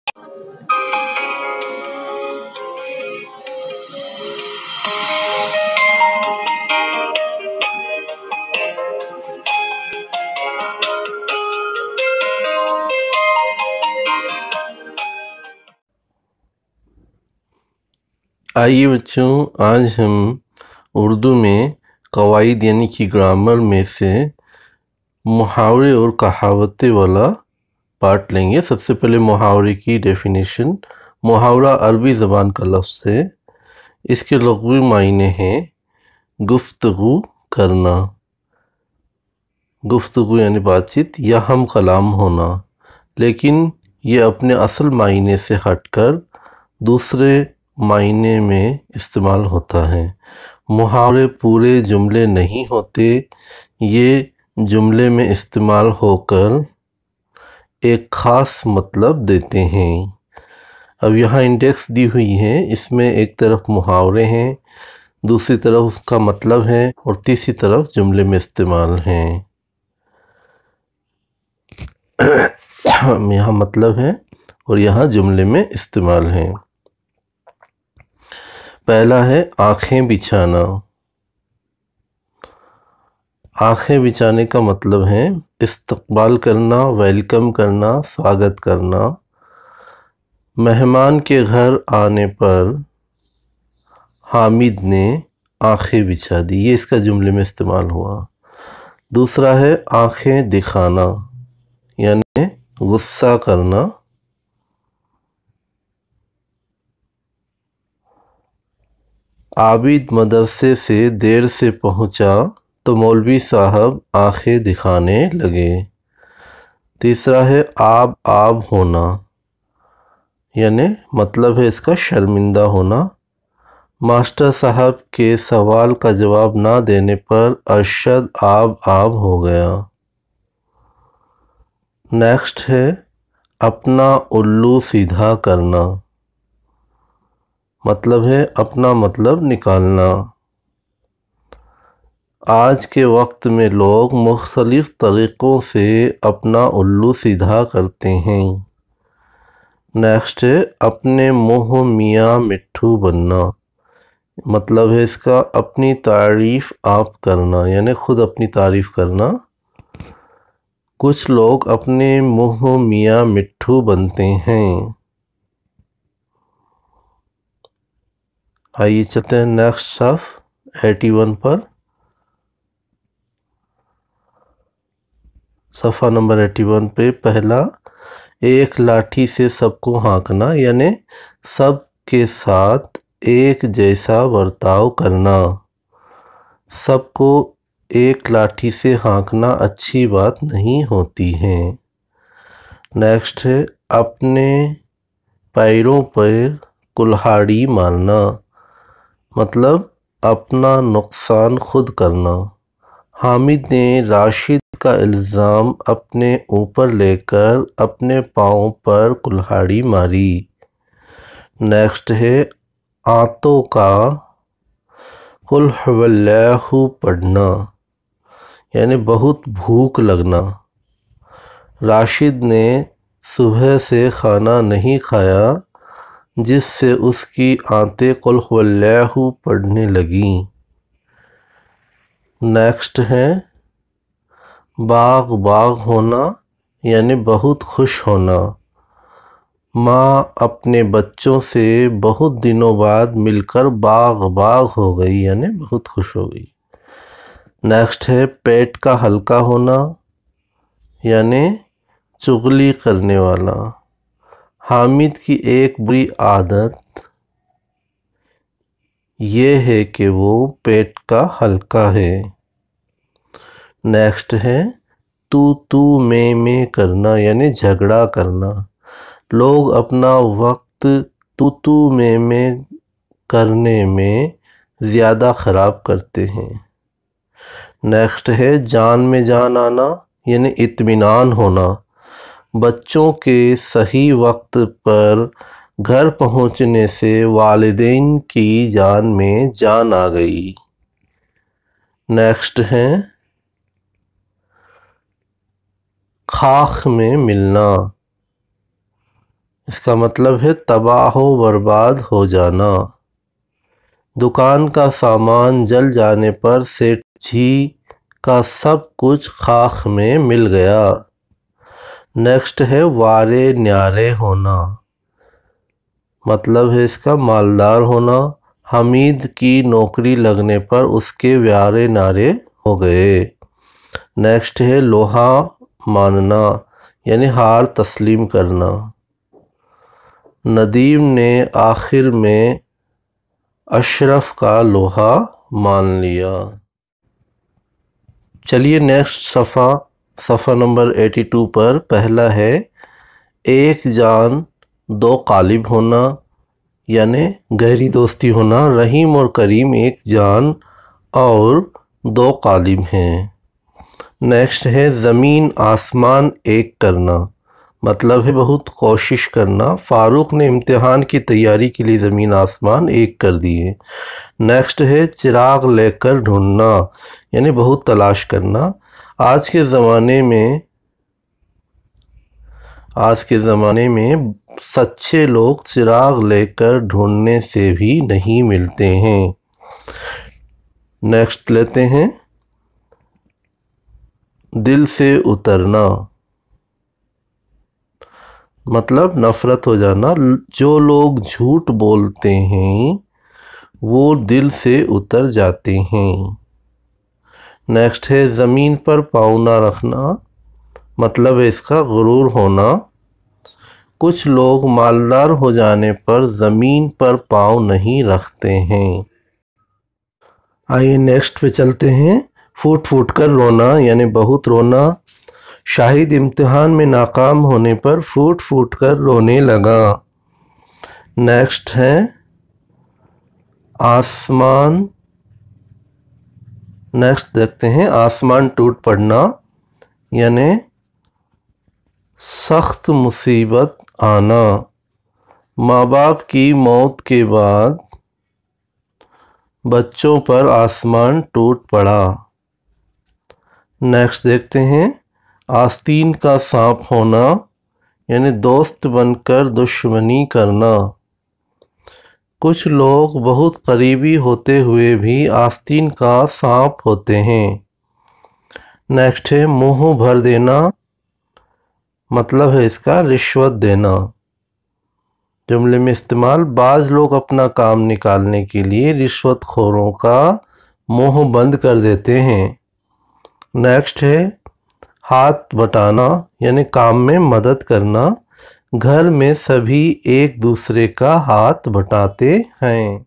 आइए बच्चों, आज हम उर्दू में कवायद यानी कि ग्रामर में से मुहावरे और कहावतें वाला पार्ट लेंगे। सबसे पहले मुहावरे की डेफिनेशन। मुहावरा अरबी ज़बान का लफ्ज़ है। इसके लुग़वी मायने हैं गुफ्तगू करना, गुफ्तगू यानी बातचीत या हम कलाम होना, लेकिन ये अपने असल मायने से हटकर दूसरे मायने में इस्तेमाल होता है। मुहावरे पूरे जुमले नहीं होते, ये जुमले में इस्तेमाल होकर एक ख़ास मतलब देते हैं। अब यहाँ इंडेक्स दी हुई है, इसमें एक तरफ मुहावरे हैं, दूसरी तरफ उसका मतलब है और तीसरी तरफ जुमले में इस्तेमाल हैं। यहाँ मतलब है और यहाँ जुमले में इस्तेमाल है। पहला है आँखें बिछाना। आँखें बिछाने का मतलब है इस्तकबाल करना, वेलकम करना, स्वागत करना। मेहमान के घर आने पर हामिद ने आँखें बिछा दी, ये इसका जुमले में इस्तेमाल हुआ। दूसरा है आँखें दिखाना, यानी गुस्सा करना। आबिद मदरसे से देर से पहुंचा तो मौलवी साहब आंखें दिखाने लगे। तीसरा है आब आब होना, यानी मतलब है इसका शर्मिंदा होना। मास्टर साहब के सवाल का जवाब ना देने पर अरशद आब आब हो गया। नेक्स्ट है अपना उल्लू सीधा करना, मतलब है अपना मतलब निकालना। आज के वक्त में लोग मुख्तलिफ़ तरीक़ों से अपना उल्लू सीधा करते हैं। नेक्स्ट है अपने मुँह मियाँ मिट्ठू बनना, मतलब है इसका अपनी तारीफ़ आप करना, यानी ख़ुद अपनी तारीफ़ करना। कुछ लोग अपने मुँह मियाँ मिट्ठू बनते हैं। आइए चलते हैं नेक्स्ट सफ़ 81 पर। सफ़ा नंबर 81 पे पहला एक लाठी से सबको हाँकना, यानी सब के साथ एक जैसा बर्ताव करना। सबको एक लाठी से हाँकना अच्छी बात नहीं होती है। नेक्स्ट है अपने पैरों पर कुल्हाड़ी मारना, मतलब अपना नुकसान खुद करना। हामिद ने राशिद का इल्ज़ाम अपने ऊपर लेकर अपने पाँव पर कुल्हाड़ी मारी। नेक्स्ट है आंतों का कुल हुवल्लाहु पढ़ना, यानी बहुत भूख लगना। राशिद ने सुबह से खाना नहीं खाया, जिससे उसकी आंतें कुल हुवल्लाहु पढ़ने लगीं। नेक्स्ट है बाग बाग होना, यानी बहुत खुश होना। माँ अपने बच्चों से बहुत दिनों बाद मिलकर बाग बाग हो गई, यानी बहुत खुश हो गई। नेक्स्ट है पेट का हल्का होना, यानी चुगली करने वाला। हामिद की एक बुरी आदत ये है कि वो पेट का हल्का है। नेक्स्ट है तू मैं करना, यानी झगड़ा करना। लोग अपना वक्त तू मैं करने में ज़्यादा ख़राब करते हैं। नेक्स्ट है जान में जान आना, यानी इत्मीनान होना। बच्चों के सही वक्त पर घर पहुंचने से वालिदैन की जान में जान आ गई। नेक्स्ट है खाख में मिलना, इसका मतलब है तबाह व बर्बाद हो जाना। दुकान का सामान जल जाने पर सेठ जी का सब कुछ खाक में मिल गया। नेक्स्ट है वारे न्यारे होना, मतलब है इसका मालदार होना। हमीद की नौकरी लगने पर उसके व्यारे नारे हो गए। नेक्स्ट है लोहा मानना, यानी हार तस्लीम करना। नदीम ने आखिर में अशरफ का लोहा मान लिया। चलिए नेक्स्ट सफ़ा नंबर 82 पर पहला है एक जान दो कालिब होना, यानी गहरी दोस्ती होना। रहीम और करीम एक जान और दो कालिब हैं। नेक्स्ट है ज़मीन आसमान एक करना, मतलब है बहुत कोशिश करना। फ़ारूक ने इम्तिहान की तैयारी के लिए ज़मीन आसमान एक कर दिए। नेक्स्ट है चिराग लेकर ढूंढना, यानी बहुत तलाश करना। आज के ज़माने में सच्चे लोग चिराग लेकर ढूंढने से भी नहीं मिलते हैं। नेक्स्ट लेते हैं दिल से उतरना, मतलब नफ़रत हो जाना। जो लोग झूठ बोलते हैं वो दिल से उतर जाते हैं। नेक्स्ट है ज़मीन पर पाँव ना रखना, मतलब है इसका गुरूर होना। कुछ लोग मालदार हो जाने पर ज़मीन पर पाँव नहीं रखते हैं। आइए नेक्स्ट पे चलते हैं। फूट फूट कर रोना, यानी बहुत रोना। शाहिद इम्तिहान में नाकाम होने पर फूट फूट कर रोने लगा। नेक्स्ट है आसमान, नेक्स्ट देखते हैं आसमान टूट पड़ना, यानी सख्त मुसीबत आना। माँ बाप की मौत के बाद बच्चों पर आसमान टूट पड़ा। नेक्स्ट देखते हैं आस्तीन का सांप होना, यानी दोस्त बनकर दुश्मनी करना। कुछ लोग बहुत करीबी होते हुए भी आस्तीन का सांप होते हैं। नेक्स्ट है मुंह भर देना, मतलब है इसका रिश्वत देना। जुमले में इस्तेमाल बाज़ लोग अपना काम निकालने के लिए रिश्वतखोरों का मुंह बंद कर देते हैं। नेक्स्ट है हाथ बटाना, यानी काम में मदद करना। घर में सभी एक दूसरे का हाथ बटाते हैं।